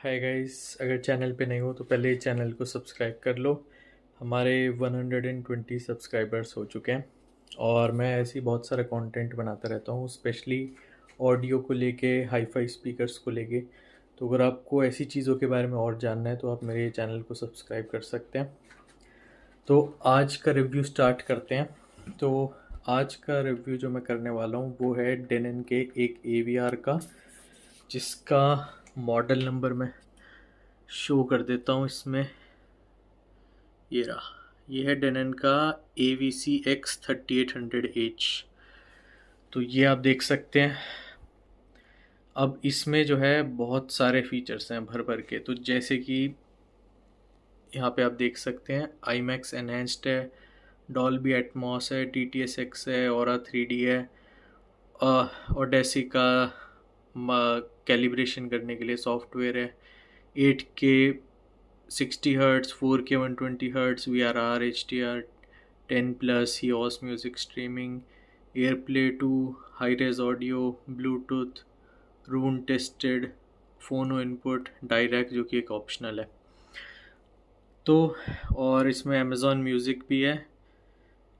Hi guys, अगर channel पे नए हो तो पहले चैनल को सब्सक्राइब कर लो। हमारे 120 सब्सक्राइबर्स हो चुके हैं और मैं ऐसे ही बहुत सारा कंटेंट बनाता रहता हूँ, स्पेशली ऑडियो को लेके, हाई फाई स्पीकर्स को लेके। तो अगर आपको ऐसी चीज़ों के बारे में और जानना है तो आप मेरे चैनल को सब्सक्राइब कर सकते हैं। तो आज का रिव्यू स्टार्ट करते हैं। तो आज का रिव्यू जो मैं करने वाला हूँ वो है डेनन के एक AVR का, जिसका मॉडल नंबर मैं शो कर देता हूँ इसमें। ये रहा, ये है डेनन का AVC-X3800H। तो ये आप देख सकते हैं। अब इसमें जो है बहुत सारे फीचर्स हैं भर भर के। तो जैसे कि यहाँ पे आप देख सकते हैं, IMAX एनहेंस्ड है, डॉल्बी एटमॉस है, TTSX है, Aura 3D है, ओडेसी का कैलिब्रेशन करने के लिए सॉफ्टवेयर है, 8K 60 hertz, 4K 120 hertz, VRR, HDR 10+, HEOS music streaming, AirPlay 2, high res audio, Bluetooth, room tested, phono input, direct जो कि एक ऑप्शनल है। तो और इसमें अमेज़ॉन म्यूज़िक भी है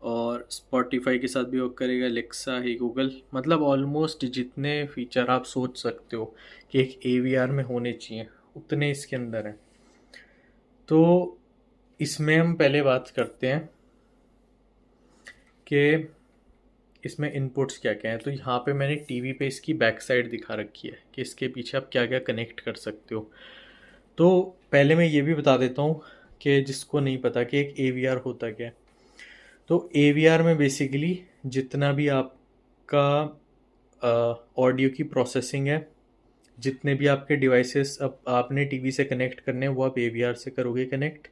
और स्पॉटिफाई के साथ भी वर्क करेगा, एलेक्सा ही गूगल, मतलब ऑलमोस्ट जितने फीचर आप सोच सकते हो कि एक AVR में होने चाहिए उतने इसके अंदर हैं। तो इसमें हम पहले बात करते हैं कि इसमें इनपुट्स क्या क्या हैं। तो यहाँ पे मैंने टीवी पे इसकी बैक साइड दिखा रखी है कि इसके पीछे आप क्या क्या कनेक्ट कर सकते हो। तो पहले मैं ये भी बता देता हूँ कि जिसको नहीं पता कि एक AVR होता क्या है। तो AVR में बेसिकली जितना भी आपका ऑडियो की प्रोसेसिंग है, जितने भी आपके डिवाइसेस अब आपने टीवी से कनेक्ट करने हैं वो आप AVR से करोगे कनेक्ट,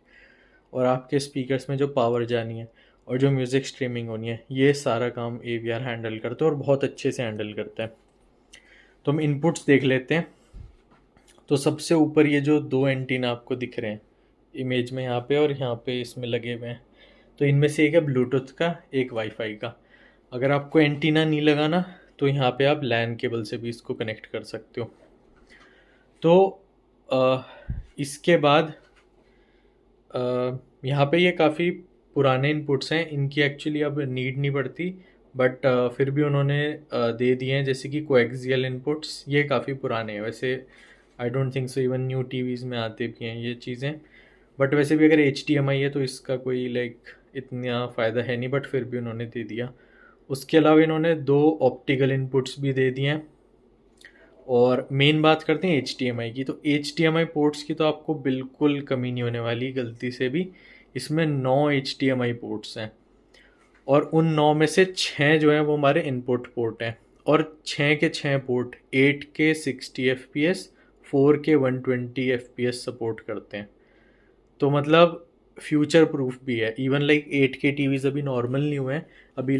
और आपके स्पीकर्स में जो पावर जानी है और जो म्यूज़िक स्ट्रीमिंग होनी है, ये सारा काम AVR हैंडल करता है और बहुत अच्छे से हैंडल करता है। तो हम इनपुट्स देख लेते हैं। तो सबसे ऊपर ये जो दो एंटीना आपको दिख रहे हैं इमेज में, यहाँ पे और यहाँ पे इसमें लगे हुए हैं, तो इनमें से एक है ब्लूटूथ का, एक वाईफाई का। अगर आपको एंटीना नहीं लगाना तो यहाँ पे आप लैन केबल से भी इसको कनेक्ट कर सकते हो। तो इसके बाद यहाँ पे ये काफ़ी पुराने इनपुट्स हैं, इनकी एक्चुअली अब नीड नहीं पड़ती, बट फिर भी उन्होंने दे दिए हैं। जैसे कि कोएक्सियल इनपुट्स, ये काफ़ी पुराने हैं वैसे, I don't think so even new TVs में आते भी हैं ये चीज़ें। बट वैसे भी अगर HDMI है तो इसका कोई इतना फ़ायदा है नहीं, बट फिर भी उन्होंने दे दिया। उसके अलावा इन्होंने दो ऑप्टिकल इनपुट्स भी दे दिए हैं। और मेन बात करते हैं HDMI की। तो HDMI पोर्ट्स की तो आपको बिल्कुल कमी नहीं होने वाली गलती से भी। इसमें 9 HDMI पोर्ट्स हैं और उन 9 में से 6 जो हैं वो हमारे इनपुट पोर्ट हैं, और 6 के 6 port 8K 60 FPS, 4K 120 FPS support करते हैं। तो मतलब फ्यूचर प्रूफ भी है। इवन 8K टीवीज़ अभी नॉर्मल नहीं हुए हैं, अभी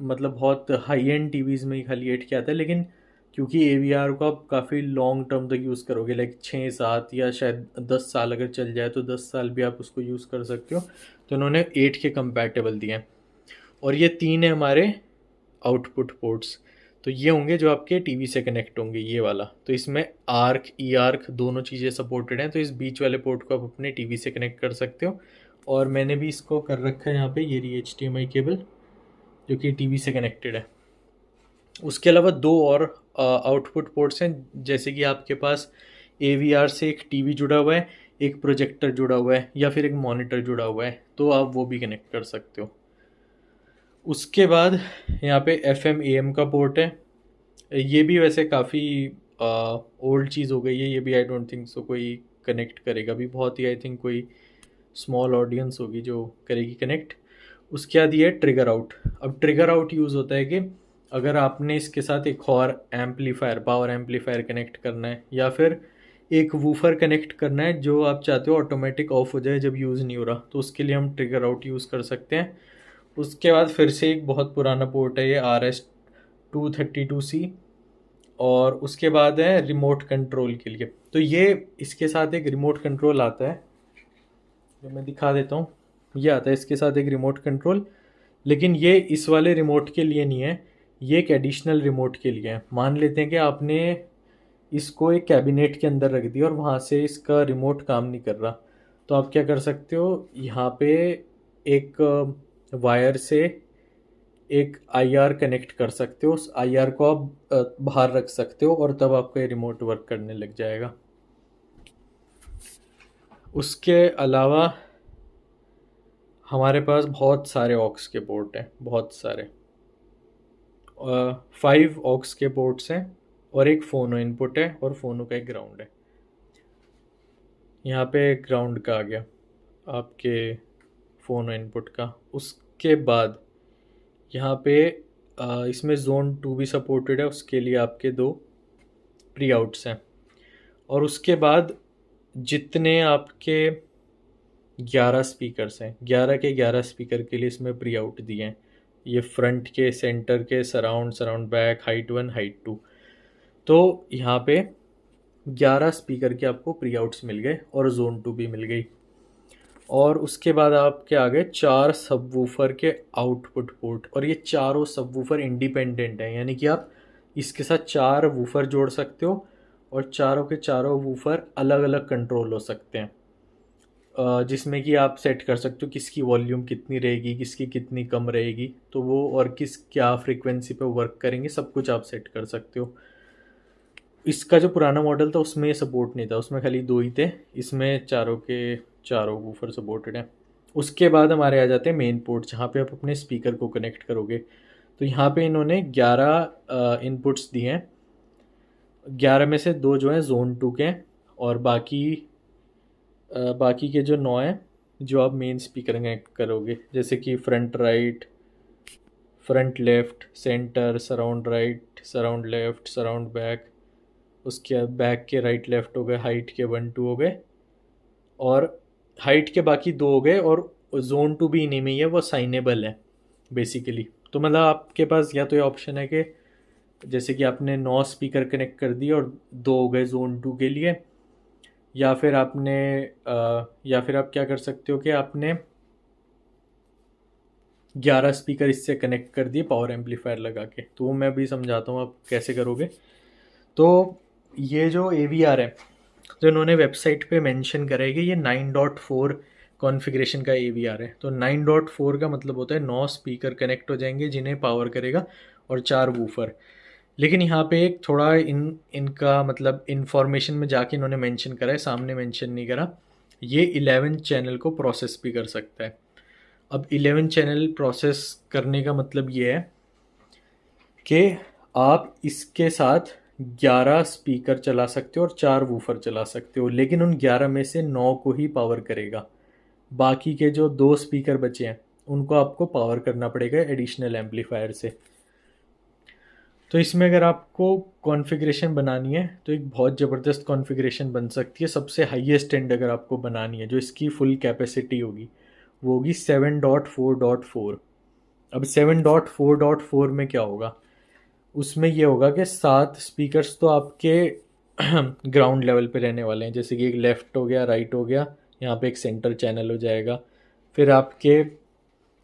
मतलब बहुत हाई एंड टीवीज़ में ही खाली 8K आता है। लेकिन क्योंकि AVR को आप काफ़ी लॉन्ग टर्म तक यूज़ करोगे, 6-7 या शायद 10 साल अगर चल जाए तो 10 साल भी आप उसको यूज़ कर सकते हो। तो इन्होंने 8K कंपैटिबल दिए हैं। और ये 3 है हमारे आउटपुट पोर्ट्स। तो ये होंगे जो आपके टीवी से कनेक्ट होंगे, ये वाला। तो इसमें आर्क, ई आर्क दोनों चीज़ें सपोर्टेड हैं। तो इस बीच वाले पोर्ट को आप अपने टीवी से कनेक्ट कर सकते हो। और मैंने भी इसको कर रखा है यहाँ पे, ये रही HDMI केबल जो कि टीवी से कनेक्टेड है। उसके अलावा दो और आउटपुट पोर्ट्स हैं। जैसे कि आपके पास AVR से एक टीवी जुड़ा हुआ है, एक प्रोजेक्टर जुड़ा हुआ है, या फिर एक मॉनिटर जुड़ा हुआ है, तो आप वो भी कनेक्ट कर सकते हो। उसके बाद यहाँ पे FM AM का पोर्ट है। ये भी वैसे काफ़ी ओल्ड चीज़ हो गई है, ये भी आई डोंट थिंक सो कोई कनेक्ट करेगा भी, बहुत ही आई थिंक कोई स्मॉल ऑडियंस होगी जो करेगी कनेक्ट। उसके बाद ये ट्रिगर आउट। अब ट्रिगर आउट यूज़ होता है कि अगर आपने इसके साथ एक और एम्पलीफायर, पावर एम्पलीफायर कनेक्ट करना है, या फिर एक वूफर कनेक्ट करना है जो आप चाहते हो ऑटोमेटिक ऑफ हो जाए जब यूज़ नहीं हो रहा, तो उसके लिए हम ट्रिगर आउट यूज़ कर सकते हैं। उसके बाद फिर से एक बहुत पुराना पोर्ट है ये RS-232C, और उसके बाद है रिमोट कंट्रोल के लिए। तो ये इसके साथ एक रिमोट कंट्रोल आता है जो मैं दिखा देता हूँ। ये आता है इसके साथ एक रिमोट कंट्रोल, लेकिन ये इस वाले रिमोट के लिए नहीं है, ये एक एडिशनल रिमोट के लिए है। मान लेते हैं कि आपने इसको एक कैबिनेट के अंदर रख दिया और वहाँ से इसका रिमोट काम नहीं कर रहा, तो आप क्या कर सकते हो, यहाँ पे एक वायर से एक आईआर कनेक्ट कर सकते हो, उस आईआर को आप बाहर रख सकते हो और तब आपका ये रिमोट वर्क करने लग जाएगा। उसके अलावा हमारे पास बहुत सारे ऑक्स के पोर्ट हैं, बहुत सारे 5 ऑक्स के पोर्ट्स हैं और एक फोनो इनपुट है और फोनो का एक ग्राउंड है। यहाँ पे ग्राउंड का आ गया आपके फोनो इनपुट का। उसके बाद यहाँ पे इसमें जोन 2 भी सपोर्टेड है, उसके लिए आपके 2 प्री आउट्स हैं। और उसके बाद जितने आपके 11 स्पीकर्स हैं, 11 के 11 स्पीकर के लिए इसमें प्री आउट दिए हैं। ये फ्रंट के, सेंटर के, सराउंड बैक, हाइट 1 हाइट 2। तो यहाँ पे 11 स्पीकर के आपको प्री आउट्स मिल गए और जोन 2 भी मिल गई। और उसके बाद आपके आ गए 4 सबवूफर के आउटपुट पोर्ट, और ये चारों सबवूफर इंडिपेंडेंट हैं, यानी कि आप इसके साथ 4 वूफर जोड़ सकते हो और चारों के चारों वूफर अलग अलग कंट्रोल हो सकते हैं, जिसमें कि आप सेट कर सकते हो किसकी वॉल्यूम कितनी रहेगी, किसकी कितनी कम रहेगी, तो वो और किस क्या फ्रीक्वेंसी पे वर्क करेंगे, सब कुछ आप सेट कर सकते हो। इसका जो पुराना मॉडल था उसमें ये सपोर्ट नहीं था, उसमें खाली 2 ही थे, इसमें चारों के चारों वूफर सपोर्टेड हैं। उसके बाद हमारे आ जाते हैं मेन पोर्ट, जहाँ पे आप अपने स्पीकर को कनेक्ट करोगे। तो यहाँ पे इन्होंने 11 इनपुट्स दिए हैं, 11 में से 2 जो हैं जोन 2 के हैं और बाकी के जो 9 हैं जो आप मेन स्पीकर कनेक्ट करोगे, जैसे कि front right, front left, centre, surround right, surround left, surround back. उसके बैक के राइट लेफ़्ट हो गए, हाइट के 1 2 हो गए और हाइट के बाकी 2 हो गए, और जोन 2 भी इन्हीं में ही है, वो साइनेबल है बेसिकली। तो मतलब आपके पास या तो ये ऑप्शन है कि जैसे कि आपने 9 स्पीकर कनेक्ट कर दिए और 2 हो गए जोन 2 के लिए, या फिर आप क्या कर सकते हो कि आपने 11 स्पीकर इससे कनेक्ट कर दिए पावर एम्पलीफायर लगा के। तो वो मैं भी समझाता हूँ आप कैसे करोगे। तो ये जो AVR है, तो इन्होंने वेबसाइट पे मेंशन करा है कि ये 9.4 कॉन्फ़िगरेशन का AVR है। तो 9.4 का मतलब होता है 9 स्पीकर कनेक्ट हो जाएंगे जिन्हें पावर करेगा और 4 वूफर। लेकिन यहाँ पे एक थोड़ा इनका मतलब इन्फॉर्मेशन में जाके इन्होंने मेंशन करा है, सामने मेंशन नहीं करा। ये 11 चैनल को प्रोसेस भी कर सकता है। अब 11 चैनल प्रोसेस करने का मतलब ये है कि आप इसके साथ 11 स्पीकर चला सकते हो और 4 वूफर चला सकते हो, लेकिन उन 11 में से 9 को ही पावर करेगा। बाकी के जो 2 स्पीकर बचे हैं उनको आपको पावर करना पड़ेगा एडिशनल एम्पलीफायर से। तो इसमें अगर आपको कॉन्फ़िगरेशन बनानी है तो एक बहुत ज़बरदस्त कॉन्फ़िगरेशन बन सकती है। सबसे हाईएस्ट एंड अगर आपको बनानी है, जो इसकी फुल कैपेसिटी होगी वो होगी 7.4.4। अब 7.4.4 में क्या होगा, उसमें ये होगा कि 7 स्पीकर्स तो आपके ग्राउंड लेवल पे रहने वाले हैं, जैसे कि एक लेफ़्ट हो गया, राइट हो गया, यहाँ पे एक सेंटर चैनल हो जाएगा, फिर आपके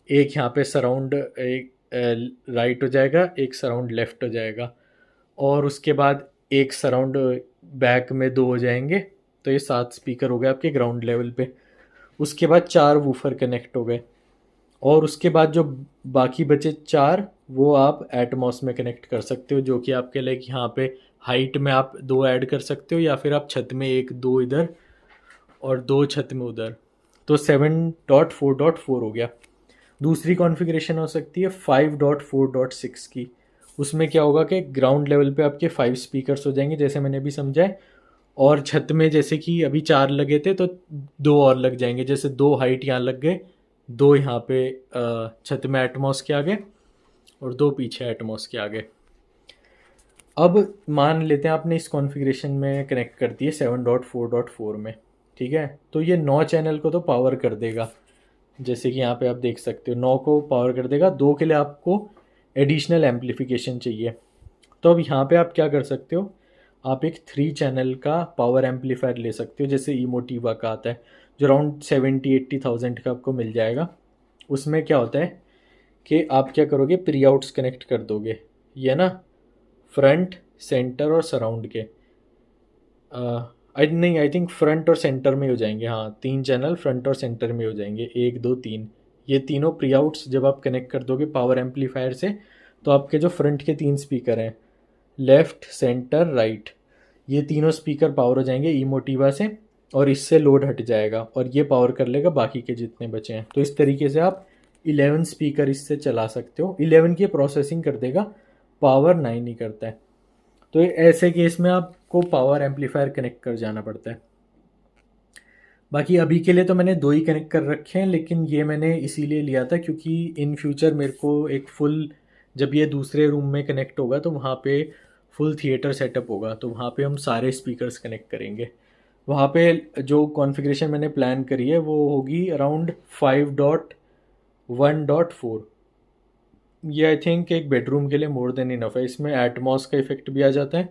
एक यहाँ पे सराउंड एक राइट हो जाएगा, एक सराउंड लेफ़्ट हो जाएगा, और उसके बाद एक सराउंड बैक में 2 हो जाएंगे। तो ये 7 स्पीकर हो गए आपके ग्राउंड लेवल पे। उसके बाद 4 वूफर कनेक्ट हो गए, और उसके बाद जो बाकी बचे 4 वो आप एटमॉस में कनेक्ट कर सकते हो, जो कि आपके लिए यहाँ पे हाइट में आप 2 ऐड कर सकते हो, या फिर आप छत में 1 2 इधर और 2 छत में उधर। तो 7.4.4 हो गया। दूसरी कॉन्फ़िगरेशन हो सकती है 5.4.6 की। उसमें क्या होगा कि ग्राउंड लेवल पे आपके 5 स्पीकर्स हो जाएंगे, जैसे मैंने अभी समझाए, और छत में जैसे कि अभी 4 लगे थे तो 2 और लग जाएंगे, जैसे 2 हाइट यहाँ लग गए, 2 यहाँ पे छत में एटमॉस के आगे और 2 पीछे एटमॉस के आगे। अब मान लेते हैं आपने इस कॉन्फ़िगरेशन में कनेक्ट कर दिए 7.4.4 में, ठीक है। तो ये 9 चैनल को तो पावर कर देगा, जैसे कि यहाँ पे आप देख सकते हो 9 को पावर कर देगा। 2 के लिए आपको एडिशनल एम्पलीफिकेशन चाहिए। तो अब यहाँ पे आप क्या कर सकते हो, आप एक 3 चैनल का पावर एम्पलीफायर ले सकते हो, जैसे इमोटिवा का आता है, जो अराउंड 70-80,000 का आपको मिल जाएगा। उसमें क्या होता है कि आप क्या करोगे, प्री आउट्स कनेक्ट कर दोगे, ये ना, फ्रंट, सेंटर और सराउंड के। आई थिंक फ्रंट और सेंटर में हो जाएंगे। हाँ, 3 चैनल फ्रंट और सेंटर में हो जाएंगे, 1 2 3। ये तीनों प्री आउट्स जब आप कनेक्ट कर दोगे पावर एम्पलीफायर से, तो आपके जो फ्रंट के 3 स्पीकर हैं, लेफ्ट सेंटर राइट, ये तीनों स्पीकर पावर हो जाएंगे ई मोटिवा से, और इससे लोड हट जाएगा और ये पावर कर लेगा बाकी के जितने बचे हैं। तो इस तरीके से आप 11 स्पीकर इससे चला सकते हो। 11 की प्रोसेसिंग कर देगा, पावर 9 ही करता है। तो ऐसे केस में आपको पावर एम्पलीफायर कनेक्ट कर जाना पड़ता है। बाकी अभी के लिए तो मैंने 2 ही कनेक्ट कर रखे हैं, लेकिन ये मैंने इसीलिए लिया था क्योंकि इन फ्यूचर मेरे को एक फुल, जब ये दूसरे रूम में कनेक्ट होगा तो वहाँ पे फुल थिएटर सेटअप होगा, तो वहाँ पे हम सारे स्पीकर्स कनेक्ट करेंगे। वहाँ पे जो कॉन्फ़िगरेशन मैंने प्लान करी है वो होगी अराउंड 5.1.4। ये आई थिंक एक बेडरूम के लिए मोर देन इनफ है। इसमें एटमॉस का इफेक्ट भी आ जाता है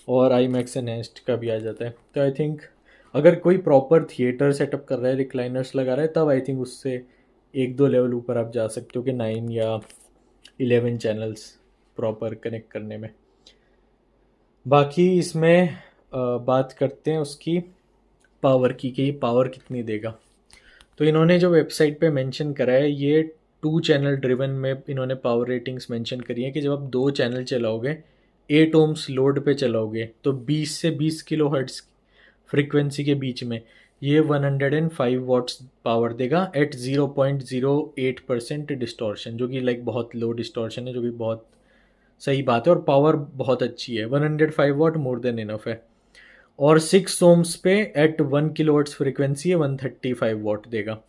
और आई मैक्स एनहेंस्ड का भी आ जाता है। तो आई थिंक अगर कोई प्रॉपर थिएटर सेटअप कर रहा है, रिक्लाइनर्स लगा रहा है, तब आई थिंक उससे 1-2 लेवल ऊपर आप जा सकते हो कि 9 या 11 चैनल्स प्रॉपर कनेक्ट करने में। बाकी इसमें बात करते हैं उसकी पावर की कि पावर कितनी देगा। तो इन्होंने जो वेबसाइट पे मेंशन करा है, ये 2 चैनल ड्रिवन में इन्होंने पावर रेटिंग्स मेंशन करी है कि जब आप 2 चैनल चलाओगे 8 ओम्स लोड पे चलाओगे तो 20 से 20 किलो हर्ट्स फ्रीक्वेंसी के बीच में ये 105 वॉट्स पावर देगा एट 0.08% डिस्टॉर्शन, जो कि लाइक बहुत लो डिस्टॉर्शन है, जो कि बहुत सही बात है। और पावर बहुत अच्छी है, 105 वॉट मोर देन इनफ है। और 6 ओम्स पे एट 1 किलोहर्ट्ज़ फ्रीक्वेंसी है 135 वॉट देगा।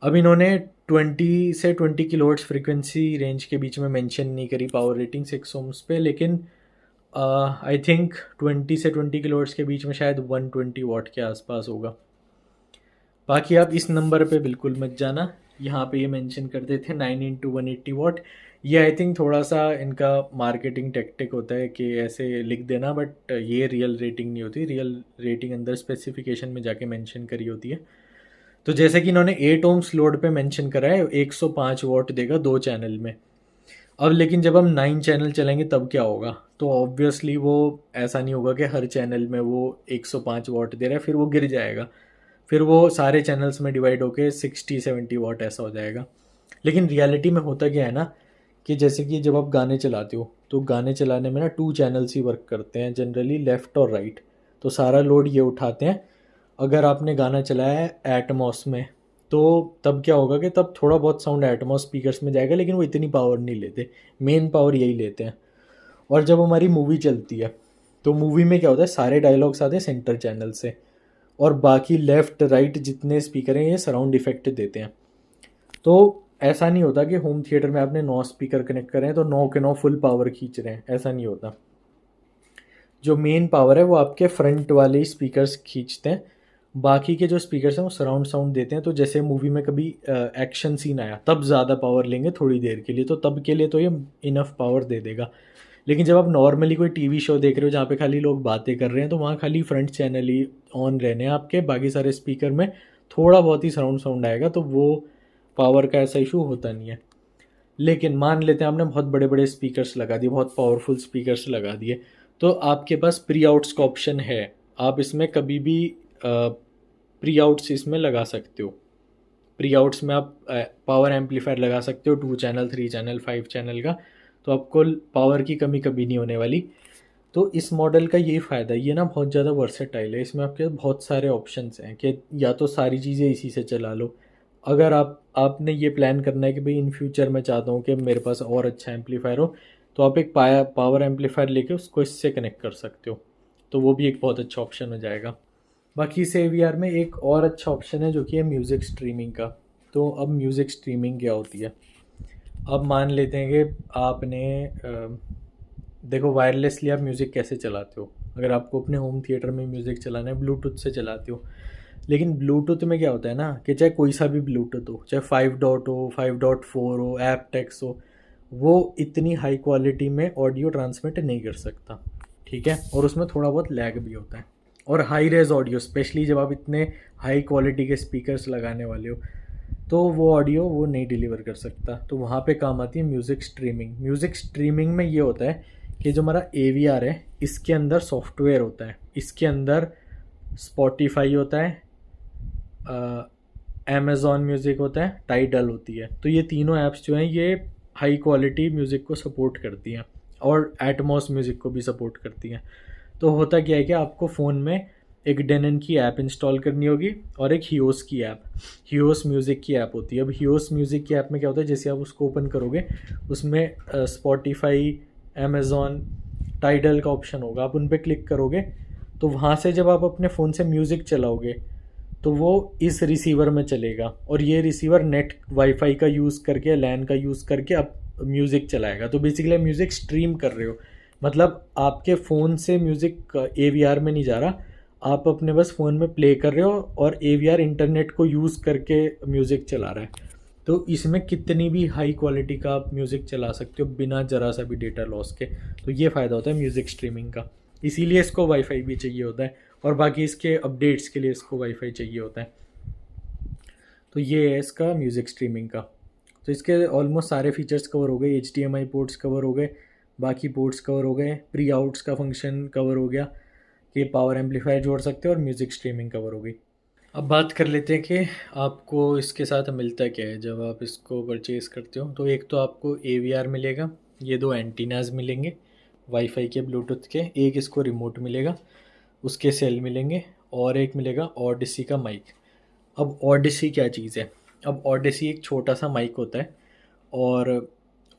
अब इन्होंने 20 से 20 किलोहर्ट्ज़ फ्रीक्वेंसी रेंज के बीच में मेंशन नहीं करी पावर रेटिंग 6 ओम्स पे, लेकिन आई थिंक 20 से 20 किलोहर्ट्ज़ के बीच में शायद 120 वॉट के आसपास होगा। बाकी आप इस नंबर पे बिल्कुल मत जाना, यहाँ पे ये मेंशन करते थे 9 × 180 वॉट। ये आई थिंक थोड़ा सा इनका मार्केटिंग टेक्टिक होता है कि ऐसे लिख देना, बट ये रियल रेटिंग नहीं होती। रियल रेटिंग अंदर स्पेसिफिकेशन में जाके मेंशन करी होती है। तो जैसे कि इन्होंने 8 ओम्स लोड पे मेंशन करा है 105 वॉट देगा 2 चैनल में। अब लेकिन जब हम 9 चैनल चलेंगे तब क्या होगा, तो ऑब्वियसली वो ऐसा नहीं होगा कि हर चैनल में वो 105 वॉट दे रहा है, फिर वो गिर जाएगा, फिर वो सारे चैनल्स में डिवाइड होके 60-70 वॉट ऐसा हो जाएगा। लेकिन रियलिटी में होता क्या है ना, कि जैसे कि जब आप गाने चलाते हो तो गाने चलाने में ना 2 चैनल्स ही वर्क करते हैं जनरली, लेफ़्ट और राइट। तो सारा लोड ये उठाते हैं। अगर आपने गाना चलाया है एटमॉस में, तो तब क्या होगा कि तब थोड़ा बहुत साउंड एटमॉस स्पीकर्स में जाएगा, लेकिन वो इतनी पावर नहीं लेते, मेन पावर यही लेते हैं। और जब हमारी मूवी चलती है तो मूवी में क्या होता है, सारे डायलॉग्स आते हैं सेंटर चैनल से, और बाकी लेफ़्ट राइट जितने स्पीकर हैं ये सराउंड इफेक्ट देते हैं। तो ऐसा नहीं होता कि होम थिएटर में आपने 9 स्पीकर कनेक्ट करे हैं तो 9 के 9 फुल पावर खींच रहे हैं, ऐसा नहीं होता। जो मेन पावर है वो आपके फ्रंट वाले ही स्पीकर्स खींचते हैं, बाकी के जो स्पीकर्स हैं वो सराउंड साउंड देते हैं। तो जैसे मूवी में कभी एक्शन सीन आया तब ज़्यादा पावर लेंगे थोड़ी देर के लिए, तो तब के लिए तो ये इनफ पावर दे देगा। लेकिन जब आप नॉर्मली कोई टीवी शो देख रहे हो जहाँ पे खाली लोग बातें कर रहे हैं, तो वहाँ खाली फ्रंट चैनल ही ऑन रहने हैं आपके, बाकी सारे स्पीकर में थोड़ा बहुत ही सराउंड साउंड आएगा, तो वो पावर का ऐसा इशू होता नहीं है। लेकिन मान लेते हैं आपने बहुत बड़े बड़े स्पीकर्स लगा दिए, बहुत पावरफुल स्पीकर्स लगा दिए, तो आपके पास प्री आउट्स का ऑप्शन है। आप इसमें कभी भी प्री आउट्स इसमें लगा सकते हो। प्री आउट्स में आप पावर एम्पलीफायर लगा सकते हो 2 चैनल 3 चैनल 5 चैनल का, तो आपको पावर की कमी कभी नहीं होने वाली। तो इस मॉडल का ये फ़ायदा, ये ना बहुत ज़्यादा वर्सेटाइल है, इसमें आपके बहुत सारे ऑप्शंस हैं कि या तो सारी चीज़ें इसी से चला लो। अगर आपने ये प्लान करना है कि भाई इन फ्यूचर मैं चाहता हूँ कि मेरे पास और अच्छा एम्पलीफायर हो, तो आप एक पावर एम्पलीफायर लेके उसको इससे कनेक्ट कर सकते हो, तो वो भी एक बहुत अच्छा ऑप्शन हो जाएगा। बाकी इस AVR में एक और अच्छा ऑप्शन है जो कि है म्यूज़िक स्ट्रीमिंग का। तो अब म्यूज़िक स्ट्रीमिंग क्या होती है, अब मान लेते हैं कि आपने देखो वायरलेसली आप म्यूज़िक कैसे चलाते हो, अगर आपको अपने होम थिएटर में म्यूज़िक चलाना है ब्लूटूथ से चलाते हो। लेकिन ब्लूटूथ में क्या होता है ना कि चाहे कोई सा भी ब्लूटूथ हो, चाहे 5 डॉट हो 5.4 हो एपटेक्स हो, वो इतनी हाई क्वालिटी में ऑडियो ट्रांसमिट नहीं कर सकता, ठीक है, और उसमें थोड़ा बहुत लैग भी होता है। और हाई रेज ऑडियो, स्पेशली जब आप इतने हाई क्वालिटी के स्पीकर्स लगाने वाले हो, तो वो ऑडियो वो नहीं डिलीवर कर सकता। तो वहाँ पे काम आती है म्यूज़िक स्ट्रीमिंग। म्यूज़िक स्ट्रीमिंग में ये होता है कि जो हमारा AVR है इसके अंदर सॉफ्टवेयर होता है, इसके अंदर स्पॉटिफाई होता है, अमेज़ॉन म्यूज़िक होता है, टाइडल होती है। तो ये तीनों ऐप्स जो हैं ये हाई क्वालिटी म्यूज़िक को सपोर्ट करती हैं और एटमॉस म्यूज़िक को भी सपोर्ट करती हैं। तो होता क्या है कि आपको फ़ोन में एक डेनन की ऐप इंस्टॉल करनी होगी और एक हियोस की ऐप, हियोस म्यूज़िक की ऐप होती है। अब हियोस म्यूज़िक की ऐप में क्या होता है, जैसे आप उसको ओपन करोगे उसमें स्पॉटिफाई, अमेज़ॉन, टाइडल का ऑप्शन होगा, आप उन पर क्लिक करोगे तो वहाँ से जब आप अपने फ़ोन से म्यूज़िक चलाओगे तो वो इस रिसीवर में चलेगा और ये रिसीवर नेट वाईफाई का यूज़ करके, लैन का यूज़ करके आप म्यूज़िक चलाएगा। तो बेसिकली म्यूज़िक स्ट्रीम कर रहे हो, मतलब आपके फ़ोन से म्यूज़िक AVR में नहीं जा रहा, आप अपने बस फ़ोन में प्ले कर रहे हो और AVR इंटरनेट को यूज़ करके म्यूज़िक चला रहा है। तो इसमें कितनी भी हाई क्वालिटी का आप म्यूज़िक चला सकते हो बिना ज़रा सा भी डेटा लॉस के। तो ये फ़ायदा होता है म्यूज़िक स्ट्रीमिंग का, इसीलिए इसको वाईफाई भी चाहिए होता है और बाकी इसके अपडेट्स के लिए इसको वाईफाई चाहिए होता है। तो ये है इसका म्यूज़िक स्ट्रीमिंग का। तो इसके ऑलमोस्ट सारे फीचर्स कवर हो गए, HDMI पोर्ट्स कवर हो गए, बाकी पोर्ट्स कवर हो गए, प्री आउट्स का फंक्शन कवर हो गया कि पावर एम्पलीफायर जोड़ सकते हो और म्यूज़िक स्ट्रीमिंग कवर हो गई। अब बात कर लेते हैं कि आपको इसके साथ मिलता क्या है जब आप इसको परचेज़ करते हो। तो एक तो आपको AVR मिलेगा, ये 2 एंटीनाज मिलेंगे वाईफाई के, ब्लूटूथ के, एक इसको रिमोट मिलेगा, उसके सेल मिलेंगे और एक मिलेगा ऑडिसी का माइक। अब ऑडिसी क्या चीज़ है? अब ऑडिसी एक छोटा सा माइक होता है और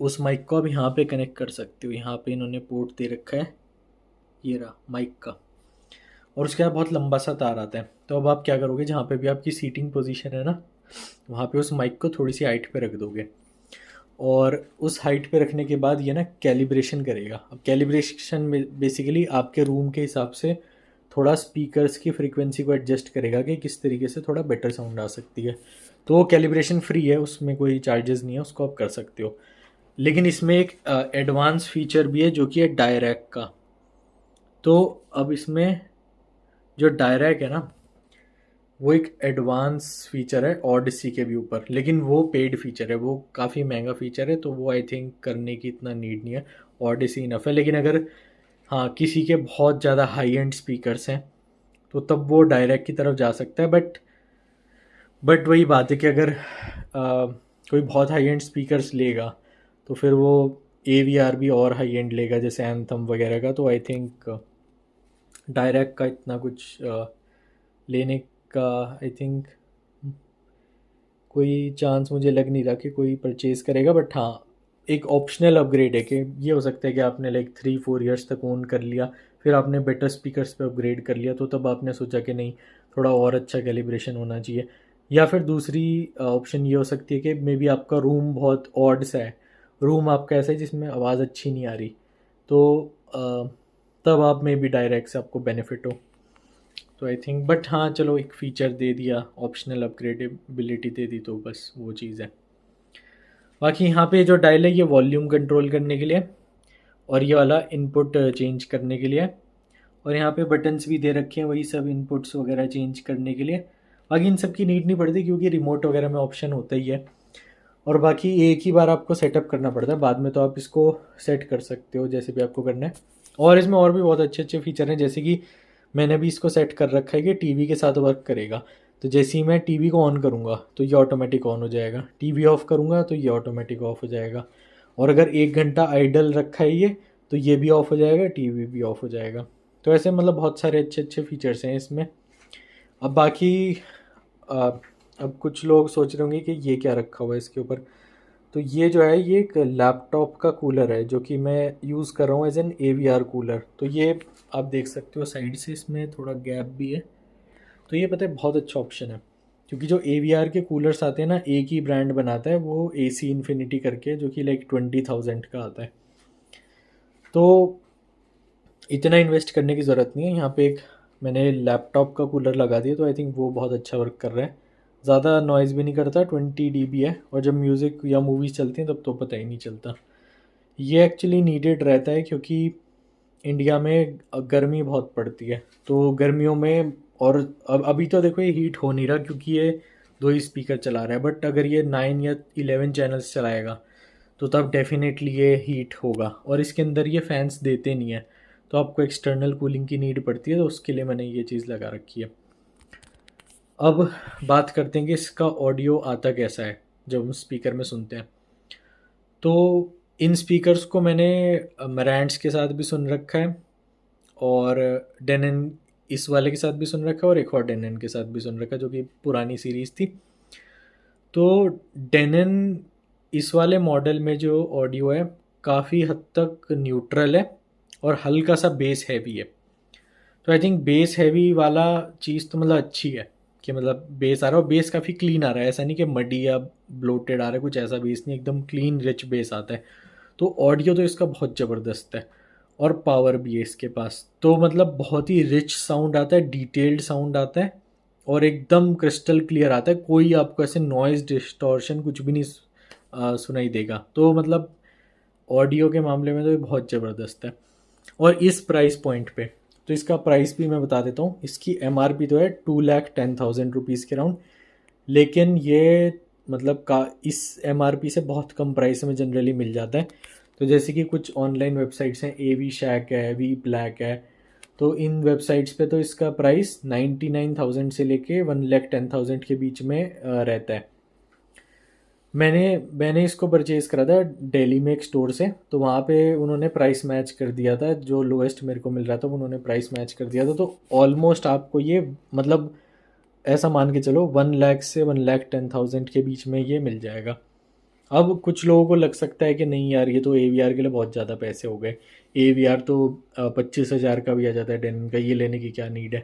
उस माइक को आप यहाँ पे कनेक्ट कर सकते हो। यहाँ पे इन्होंने पोर्ट दे रखा है, ये रहा माइक का, और उसके बाद बहुत लंबा सा तार आता है। तो अब आप क्या करोगे, जहाँ पे भी आपकी सीटिंग पोजीशन है ना, वहाँ पे उस माइक को थोड़ी सी हाइट पे रख दोगे और उस हाइट पे रखने के बाद ये ना कैलिब्रेशन करेगा। अब कैलिब्रेशन में बेसिकली आपके रूम के हिसाब से थोड़ा स्पीकर्स की फ्रीक्वेंसी को एडजस्ट करेगा कि किस तरीके से थोड़ा बेटर साउंड आ सकती है। तो वो कैलिब्रेशन फ्री है, उसमें कोई चार्जेस नहीं है, उसको आप कर सकते हो। लेकिन इसमें एक एडवांस फीचर भी है जो कि है डायरैक का। तो अब इसमें जो डायरैक है ना, वो एक एडवांस फीचर है ऑडिसी के भी ऊपर, लेकिन वो पेड फीचर है, वो काफ़ी महंगा फीचर है, तो वो आई थिंक करने की इतना नीड नहीं है, ऑडिसी इनफ है। लेकिन अगर हाँ किसी के बहुत ज़्यादा हाई एंड स्पीकर्स हैं तो तब वो डायरेक्ट की तरफ जा सकता है। बट वही बात है कि अगर कोई बहुत हाई एंड स्पीकर्स लेगा तो फिर वो AVR भी और हाई एंड लेगा जैसे एंथम वगैरह का। तो आई थिंक डायरेक्ट का इतना कुछ लेने का आई थिंक कोई चांस मुझे लग नहीं रहा कि कोई परचेज़ करेगा। बट हाँ, एक ऑप्शनल अपग्रेड है कि ये हो सकता है कि आपने लाइक 3-4 ईयर्स तक ओन कर लिया, फिर आपने बेटर स्पीकर्स पे अपग्रेड कर लिया, तो तब आपने सोचा कि नहीं थोड़ा और अच्छा कैलिब्रेशन होना चाहिए। या फिर दूसरी ऑप्शन ये हो सकती है कि मे बी आपका रूम बहुत ऑड सा है, रूम आपका ऐसा है जिसमें आवाज़ अच्छी नहीं आ रही, तो तब आप मे बी डायरेक्ट से आपको बेनिफिट हो। तो आई थिंक बट हाँ चलो, एक फ़ीचर दे दिया, ऑप्शनल अपग्रेडेबिलिटी दे दी, तो बस वो चीज़ है। बाकी यहाँ पे जो डायल है ये वॉल्यूम कंट्रोल करने के लिए और ये वाला इनपुट चेंज करने के लिए है। और यहाँ पे बटन्स भी दे रखे हैं वही सब इनपुट्स वगैरह चेंज करने के लिए। बाकी इन सब की नीड नहीं पड़ती क्योंकि रिमोट वगैरह में ऑप्शन होता ही है। और बाकी एक ही बार आपको सेटअप करना पड़ता है, बाद में तो आप इसको सेट कर सकते हो जैसे भी आपको करना है। और इसमें और भी बहुत अच्छे अच्छे फीचर हैं, जैसे कि मैंने भी इसको सेट कर रखा है कि टीवी के साथ वर्क करेगा। तो जैसे ही मैं टीवी को ऑन करूँगा तो ये ऑटोमेटिक ऑन हो जाएगा, टीवी ऑफ़ करूँगा तो ये ऑटोमेटिक ऑफ़ हो जाएगा। और अगर 1 घंटा आइडल रखा है ये तो ये भी ऑफ़ हो जाएगा, टीवी भी ऑफ़ हो जाएगा। तो ऐसे मतलब बहुत सारे अच्छे अच्छे फीचर्स हैं इसमें। अब बाकी अब कुछ लोग सोच रहे होंगे कि ये क्या रखा हुआ है इसके ऊपर। तो ये जो है ये एक लैपटॉप का कूलर है जो कि मैं यूज़ कर रहा हूँ एज एन AVR कूलर। तो ये आप देख सकते हो साइड से इसमें थोड़ा गैप भी है। तो ये पता है बहुत अच्छा ऑप्शन है, क्योंकि जो AVR के कूलर्स आते हैं ना, एक ही ब्रांड बनाता है, वो AC इन्फिनिटी करके, जो कि लाइक 20,000 का आता है। तो इतना इन्वेस्ट करने की ज़रूरत नहीं है। यहाँ पे एक मैंने लैपटॉप का कूलर लगा दिया तो आई थिंक वो बहुत अच्छा वर्क कर रहा है, ज़्यादा नॉइज़ भी नहीं करता, 20 dB है, और जब म्यूज़िक या मूवीज़ चलती हैं तब तो पता ही नहीं चलता। ये एक्चुअली नीडेड रहता है क्योंकि इंडिया में गर्मी बहुत पड़ती है, तो गर्मियों में, और अब अभी तो देखो ये हीट हो नहीं रहा क्योंकि ये 2 ही स्पीकर चला रहा है, बट अगर ये 9 या 11 चैनल्स चलाएगा तो तब डेफिनेटली ये हीट होगा। और इसके अंदर ये फैंस देते नहीं है, तो आपको एक्सटर्नल कूलिंग की नीड पड़ती है, तो उसके लिए मैंने ये चीज़ लगा रखी है। अब बात करते हैं कि इसका ऑडियो आता कैसा है जब हम स्पीकर में सुनते हैं। तो इन स्पीकर्स को मैंने मरैंड्स के साथ भी सुन रखा है, और डेनन इस वाले के साथ भी सुन रखा है, और एक और डेनन के साथ भी सुन रखा है जो कि पुरानी सीरीज़ थी। तो डेनन इस वाले मॉडल में जो ऑडियो है काफ़ी हद तक न्यूट्रल है और हल्का सा बेस हैवी है। तो आई थिंक बेस हैवी वाला चीज़ तो मतलब अच्छी है कि मतलब बेस आ रहा है, और बेस काफ़ी क्लीन आ रहा है, ऐसा नहीं कि मडी या ब्लोटेड आ रहा है, कुछ ऐसा बेस नहीं, एकदम क्लीन रिच बेस आता है। तो ऑडियो तो इसका बहुत ज़बरदस्त है, और पावर भी है इसके पास, तो मतलब बहुत ही रिच साउंड आता है, डिटेल्ड साउंड आता है, और एकदम क्रिस्टल क्लियर आता है। कोई आपको ऐसे नॉइज़ डिस्टॉर्शन कुछ भी नहीं सुनाई देगा। तो मतलब ऑडियो के मामले में तो ये बहुत ज़बरदस्त है। और इस प्राइस पॉइंट पे, तो इसका प्राइस भी मैं बता देता हूँ। इसकी एमआरपी तो है 2,10,000 रुपीज़ के राउंड, लेकिन ये मतलब का इस एमआरपी से बहुत कम प्राइस में जनरली मिल जाता है। तो जैसे कि कुछ ऑनलाइन वेबसाइट्स हैं, AV Shack है, वी ब्लैक है, तो इन वेबसाइट्स पे तो इसका प्राइस 99,000 से लेके 1,10,000 के बीच में रहता है। मैंने मैंने इसको परचेज़ करा था दिल्ली में एक स्टोर से, तो वहाँ पे उन्होंने प्राइस मैच कर दिया था, जो लोएस्ट मेरे को मिल रहा था उन्होंने प्राइस मैच कर दिया था। तो ऑलमोस्ट आपको ये मतलब ऐसा मान के चलो 1 लाख से 1,10,000 के बीच में ये मिल जाएगा। अब कुछ लोगों को लग सकता है कि नहीं यार, ये तो AVR के लिए बहुत ज़्यादा पैसे हो गए, AVR तो 25,000 का भी आ जाता है डेनन का, ये लेने की क्या नीड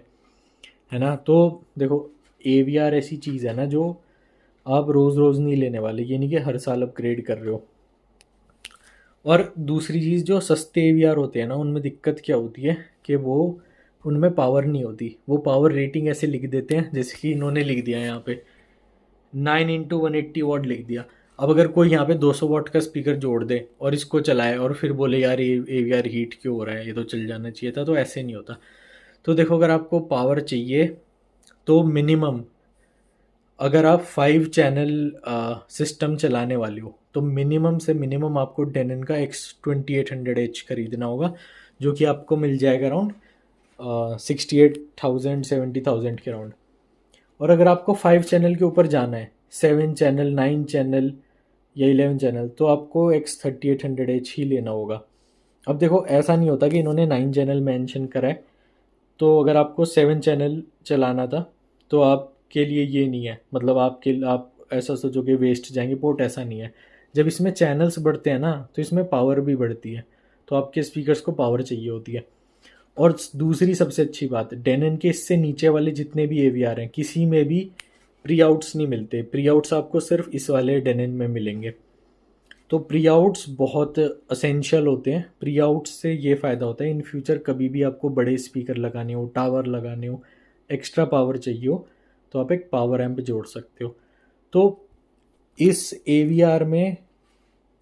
है ना। तो देखो, AVR ऐसी चीज़ है ना जो आप रोज़ रोज़ नहीं लेने वाले, ये नहीं कि हर साल अपग्रेड कर रहे हो। और दूसरी चीज़, जो सस्ते AVR होते हैं ना, उनमें दिक्कत क्या होती है कि वो उनमें पावर नहीं होती। वो पावर रेटिंग ऐसे लिख देते हैं, जैसे कि इन्होंने लिख दिया है यहाँ पे 9 × 180 वाट लिख दिया। अब अगर कोई यहाँ पे 200 वाट का स्पीकर जोड़ दे और इसको चलाए और फिर बोले यार ये AVR हीट क्यों हो रहा है, ये तो चल जाना चाहिए था, तो ऐसे नहीं होता। तो देखो, अगर आपको पावर चाहिए तो मिनिमम, अगर आप 5 चैनल सिस्टम चलाने वाले हो, तो मिनिमम से मिनिमम आपको डेनन का X2800H खरीदना होगा, जो कि आपको मिल जाएगा अराउंड 68,000 70,000 के राउंड। और अगर आपको 5 चैनल के ऊपर जाना है, 7 चैनल 9 चैनल या 11 चैनल, तो आपको X3800H ही लेना होगा। अब देखो, ऐसा नहीं होता कि इन्होंने 9 चैनल मेंशन करा है, तो अगर आपको 7 चैनल चलाना था तो आपके लिए ये नहीं है, मतलब आप ऐसा सोचोगे वेस्ट जाएंगे पोर्ट, ऐसा नहीं है। जब इसमें चैनल्स बढ़ते हैं ना, तो इसमें पावर भी बढ़ती है, तो आपके स्पीकर्स को पावर चाहिए होती है। और दूसरी सबसे अच्छी बात, डेनन के इससे नीचे वाले जितने भी AVR हैं, किसी में भी प्री आउट्स नहीं मिलते। प्री आउट्स आपको सिर्फ इस वाले डेनन में मिलेंगे। तो प्री आउट्स बहुत असेंशियल होते हैं। प्री आउट्स से ये फ़ायदा होता है, इन फ्यूचर कभी भी आपको बड़े स्पीकर लगाने हो, टावर लगाने हो, एक्स्ट्रा पावर चाहिए हो, तो आप एक पावर एम्प जोड़ सकते हो। तो इस AVR में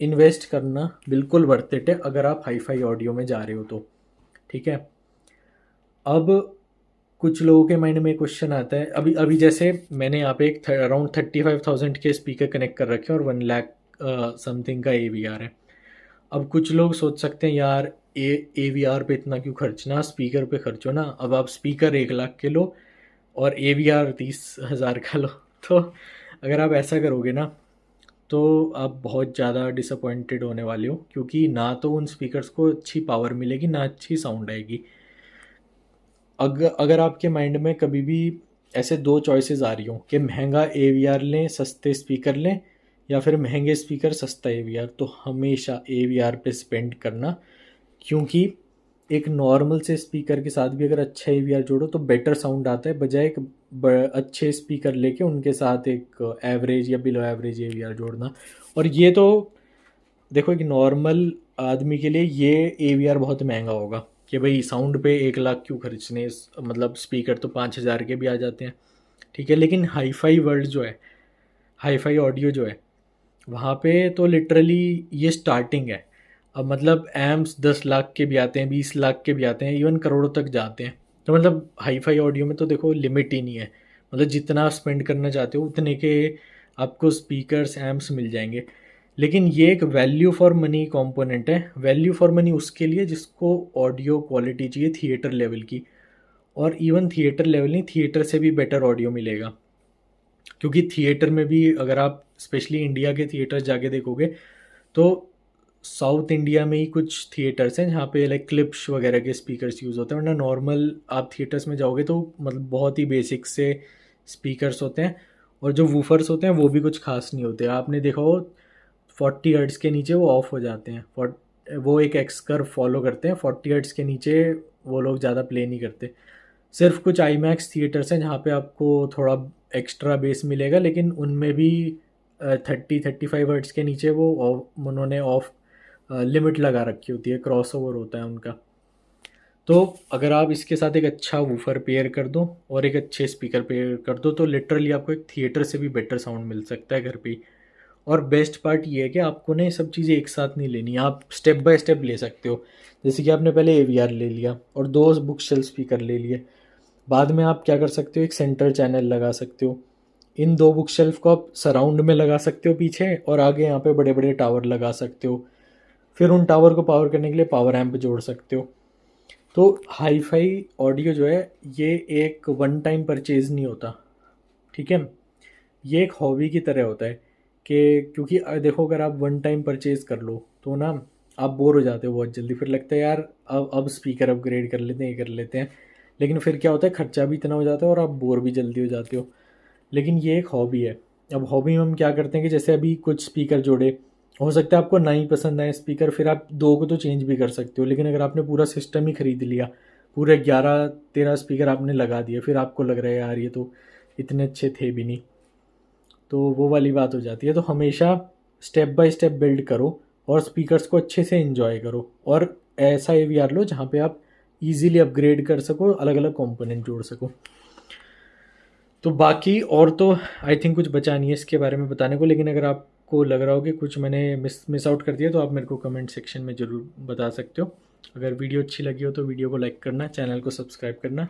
इन्वेस्ट करना बिल्कुल वर्थ इट है, अगर आप हाई फाई ऑडियो में जा रहे हो तो। ठीक है। अब कुछ लोगों के माइंड में क्वेश्चन आता है, अभी अभी जैसे मैंने यहाँ पे एक अराउंड 35,000 के स्पीकर कनेक्ट कर रखे हैं और 1 लाख समथिंग का AVR है। अब कुछ लोग सोच सकते हैं यार AVR पे इतना क्यों खर्चना, स्पीकर पे खर्चो ना। अब आप स्पीकर 1 लाख के लो और AVR 30,000 का लो, तो अगर आप ऐसा करोगे ना, तो आप बहुत ज़्यादा डिसअपॉइंटेड होने वाले हो, क्योंकि ना तो उन स्पीकर्स को अच्छी पावर मिलेगी, ना अच्छी साउंड आएगी। अगर आपके माइंड में कभी भी ऐसे दो चॉइसेस आ रही हो कि महंगा AVR लें, सस्ते स्पीकर लें, या फिर महंगे स्पीकर सस्ता AVR, तो हमेशा AVR पे स्पेंड करना। क्योंकि एक नॉर्मल से स्पीकर के साथ भी अगर अच्छा AVR जोड़ो तो बेटर साउंड आता है, बजाय एक अच्छे स्पीकर लेके उनके साथ एक एवरेज या बिलो एवरेज AVR जोड़ना। और ये तो देखो, एक नॉर्मल आदमी के लिए ये AVR बहुत महंगा होगा कि भाई साउंड पे 1 लाख क्यों खर्चने, मतलब स्पीकर तो 5,000 के भी आ जाते हैं। ठीक है, लेकिन हाई फाई वर्ल्ड जो है, हाई फाई ऑडियो जो है, वहाँ पे तो लिटरली ये स्टार्टिंग है। अब मतलब एम्प्स 10 लाख के भी आते हैं, 20 लाख के भी आते हैं, इवन करोड़ों तक जाते हैं। तो मतलब हाई फाई ऑडियो में तो देखो लिमिट ही नहीं है, मतलब जितना आप स्पेंड करना चाहते हो उतने के आपको स्पीकर्स एम्प्स मिल जाएंगे। लेकिन ये एक वैल्यू फॉर मनी कंपोनेंट है। वैल्यू फॉर मनी उसके लिए जिसको ऑडियो क्वालिटी चाहिए थिएटर लेवल की, और इवन थिएटर लेवल नहीं, थिएटर से भी बेटर ऑडियो मिलेगा। क्योंकि थिएटर में भी अगर आप स्पेशली इंडिया के थिएटर जाके देखोगे तो साउथ इंडिया में ही कुछ थिएटर्स हैं जहाँ पे लाइक क्लिप्स वगैरह के स्पीकर्स यूज़ होते हैं, वरना नॉर्मल आप थिएटर्स में जाओगे तो मतलब बहुत ही बेसिक से स्पीकर्स होते हैं, और जो वूफर्स होते हैं वो भी कुछ खास नहीं होते। आपने देखा हो 40 हर्ट्ज़ के नीचे वो ऑफ हो जाते हैं, वो एक एक्स कर्व फॉलो करते हैं, 40 हर्ट्ज़ के नीचे वो लोग ज़्यादा प्ले नहीं करते। सिर्फ कुछ आई मैक्स थिएटर्स हैं जहाँ पे आपको थोड़ा एक्स्ट्रा बेस मिलेगा, लेकिन उनमें भी 30-35 हर्ट्ज़ के नीचे वो उन्होंने ऑफ लिमिट लगा रखी होती है, क्रॉस ओवर होता है उनका। तो अगर आप इसके साथ एक अच्छा वूफर पेयर कर दो और एक अच्छे स्पीकर पेयर कर दो तो लिटरली आपको एक थिएटर से भी बेटर साउंड मिल सकता है घर पे ही। और बेस्ट पार्ट ये है कि आपको ना ये सब चीज़ें एक साथ नहीं लेनी, आप स्टेप बाय स्टेप ले सकते हो। जैसे कि आपने पहले AVR ले लिया और 2 बुक शेल्फ स्पीकर ले लिए, बाद में आप क्या कर सकते हो, एक सेंटर चैनल लगा सकते हो। इन 2 बुक शेल्फ को आप सराउंड में लगा सकते हो पीछे, और आगे यहाँ पे बड़े बड़े टावर लगा सकते हो। फिर उन टावर को पावर करने के लिए पावर एम्प जोड़ सकते हो। तो हाई फाई ऑडियो जो है ये एक वन टाइम परचेज़ नहीं होता, ठीक है। ये एक हॉबी की तरह होता है कि क्योंकि देखो अगर आप वन टाइम परचेज़ कर लो तो ना आप बोर हो जाते हो बहुत जल्दी, फिर लगता है यार अब स्पीकर अपग्रेड कर लेते हैं, ये कर लेते हैं। लेकिन फिर क्या होता है, खर्चा भी इतना हो जाता है और आप बोर भी जल्दी हो जाते हो। लेकिन ये एक हॉबी है। अब हॉबी में हम क्या करते हैं कि जैसे अभी कुछ स्पीकर जोड़े, हो सकता है आपको ना ही पसंद आए स्पीकर, फिर आप 2 को तो चेंज भी कर सकते हो। लेकिन अगर आपने पूरा सिस्टम ही खरीद लिया, पूरे 11-13 स्पीकर आपने लगा दिए, फिर आपको लग रहा है यार ये तो इतने अच्छे थे भी नहीं, तो वो वाली बात हो जाती है। तो हमेशा स्टेप बाय स्टेप बिल्ड करो और स्पीकर्स को अच्छे से एंजॉय करो, और ऐसा AVR लो जहाँ पे आप इजीली अपग्रेड कर सको, अलग अलग कंपोनेंट जोड़ सको। तो बाकी और तो आई थिंक कुछ बचा नहीं है इसके बारे में बताने को, लेकिन अगर आपको लग रहा हो कि कुछ मैंने मिस आउट कर दिया तो आप मेरे को कमेंट सेक्शन में ज़रूर बता सकते हो। अगर वीडियो अच्छी लगी हो तो वीडियो को लाइक करना, चैनल को सब्सक्राइब करना,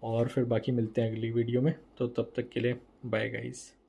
और फिर बाकी मिलते हैं अगली वीडियो में। तो तब तक के लिए बाय गाइस।